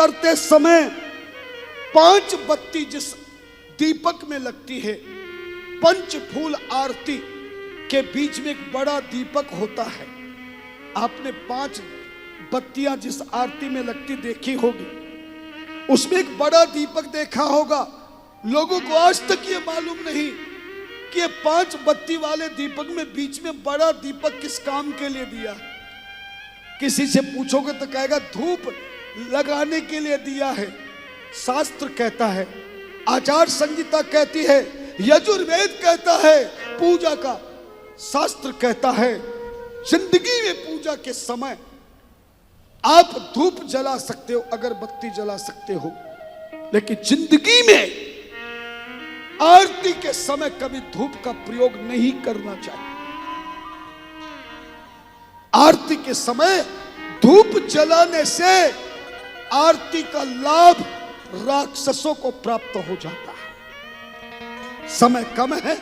करते समय 5 बत्ती जिस दीपक में लगती है, पंच फूल आरती के बीच में एक बड़ा दीपक होता है। आपने 5 बत्तियां जिस आरती में लगती देखी होगी, उसमें एक बड़ा दीपक देखा होगा। लोगों को आज तक ये मालूम नहीं कि ये 5 बत्ती वाले दीपक में बीच में बड़ा दीपक किस काम के लिए दिया है। किसी से पूछोगे तो कहेगा धूप लगाने के लिए दिया है। शास्त्र कहता है, आचार संहिता कहती है, यजुर्वेद कहता है पूजा का। शास्त्र कहता है जिंदगी में पूजा के समय आप धूप जला सकते हो, अगरबत्ती जला सकते हो, लेकिन जिंदगी में आरती के समय कभी धूप का प्रयोग नहीं करना चाहिए। आरती के समय धूप जलाने से आरती का लाभ राक्षसों को प्राप्त हो जाता है। समय कम है,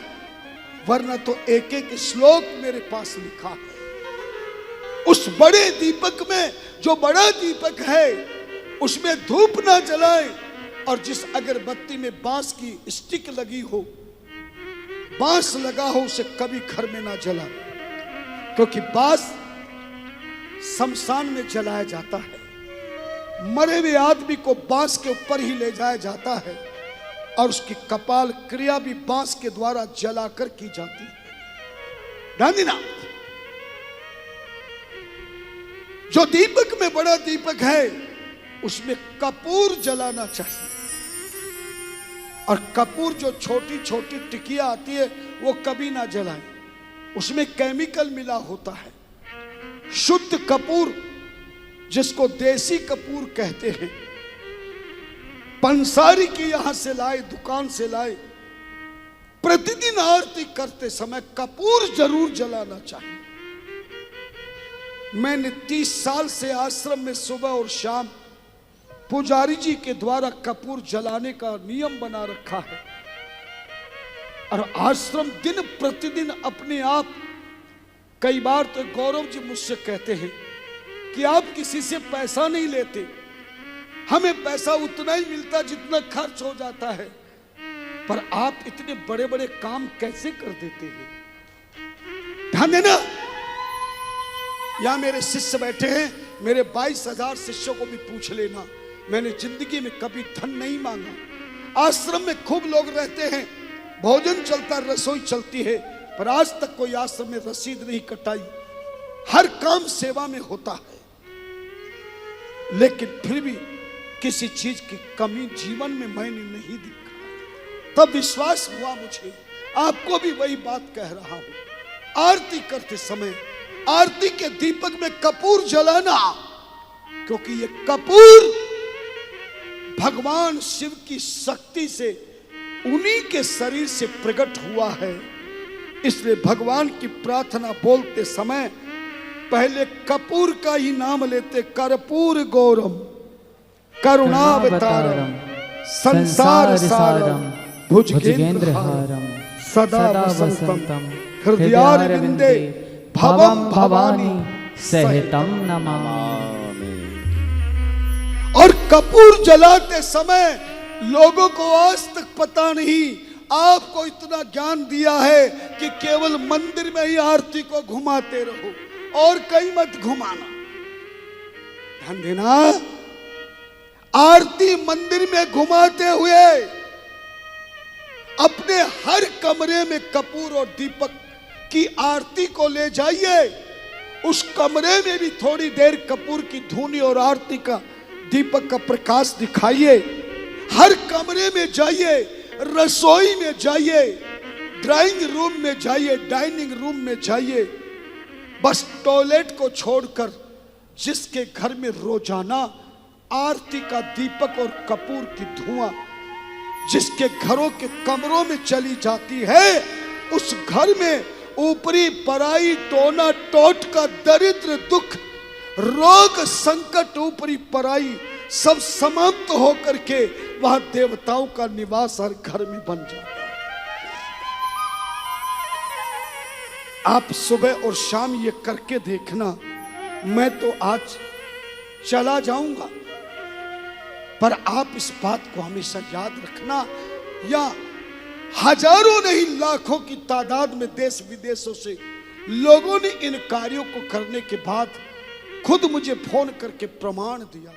वरना तो एक एक श्लोक मेरे पास लिखा है। उस बड़े दीपक में, जो बड़ा दीपक है, उसमें धूप ना जलाएं, और जिस अगरबत्ती में बांस की स्टिक लगी हो, बांस लगा हो, उसे कभी घर में ना जलाएं, क्योंकि बांस शमशान में जलाया जाता है। मरे हुए आदमी को बांस के ऊपर ही ले जाया जाता है, और उसकी कपाल क्रिया भी बांस के द्वारा जलाकर की जाती है। ध्यान देना, जो दीपक में बड़ा दीपक है उसमें कपूर जलाना चाहिए, और कपूर जो छोटी छोटी टिकिया आती है वो कभी ना जलाएं, उसमें केमिकल मिला होता है। शुद्ध कपूर, जिसको देसी कपूर कहते हैं, पंसारी की यहां से लाए, दुकान से लाए, प्रतिदिन आरती करते समय कपूर जरूर जलाना चाहिए। मैंने 30 साल से आश्रम में सुबह और शाम पुजारी जी के द्वारा कपूर जलाने का नियम बना रखा है, और आश्रम दिन प्रतिदिन अपने आप, कई बार तो गौरव जी मुझसे कहते हैं कि आप किसी से पैसा नहीं लेते, हमें पैसा उतना ही मिलता जितना खर्च हो जाता है, पर आप इतने बड़े बड़े काम कैसे कर देते हैं। ध्यान देना, यहां मेरे शिष्य बैठे हैं, मेरे 22,000 शिष्यों को भी पूछ लेना, मैंने जिंदगी में कभी धन नहीं मांगा। आश्रम में खूब लोग रहते हैं, भोजन चलता, रसोई चलती है, पर आज तक कोई आश्रम में रसीद नहीं कटाई। हर काम सेवा में होता है, लेकिन फिर भी किसी चीज की कमी जीवन में मैंने नहीं देखा। तब विश्वास हुआ मुझे, आपको भी वही बात कह रहा हूं। आरती करते समय आरती के दीपक में कपूर जलाना, क्योंकि ये कपूर भगवान शिव की शक्ति से, उन्हीं के शरीर से प्रकट हुआ है। इसलिए भगवान की प्रार्थना बोलते समय पहले कपूर का ही नाम लेते, कर्पूर गौरम करुणावतारम संसार सारम भुजगेंद्रहारम सदा वसंतम हृदयारविंदे भवम भवानी सहितम नमामि। और कपूर जलाते समय लोगों को आज तक पता नहीं, आपको इतना ज्ञान दिया है कि केवल मंदिर में ही आरती को घुमाते रहो और कहीं मत घुमाना। ध्यान देना, आरती मंदिर में घुमाते हुए अपने हर कमरे में कपूर और दीपक की आरती को ले जाइए। उस कमरे में भी थोड़ी देर कपूर की धूनी और आरती का, दीपक का प्रकाश दिखाइए। हर कमरे में जाइए, रसोई में जाइए, ड्राइंग रूम में जाइए, डाइनिंग रूम में जाइए, बस टॉयलेट को छोड़कर जिसके घर में रोजाना आरती का दीपक और कपूर की धुआं जिसके घरों के कमरों में चली जाती है, उस घर में ऊपरी पराई टोना टोट का दरिद्र दुख रोग संकट ऊपरी पराई सब समाप्त होकर के वहां देवताओं का निवास हर घर में बन जाता है। आप सुबह और शाम ये करके देखना। मैं तो आज चला जाऊंगा, पर आप इस बात को हमेशा याद रखना, या हजारों नहीं लाखों की तादाद में देश विदेशों से लोगों ने इन कार्यों को करने के बाद खुद मुझे फोन करके प्रमाण दिया।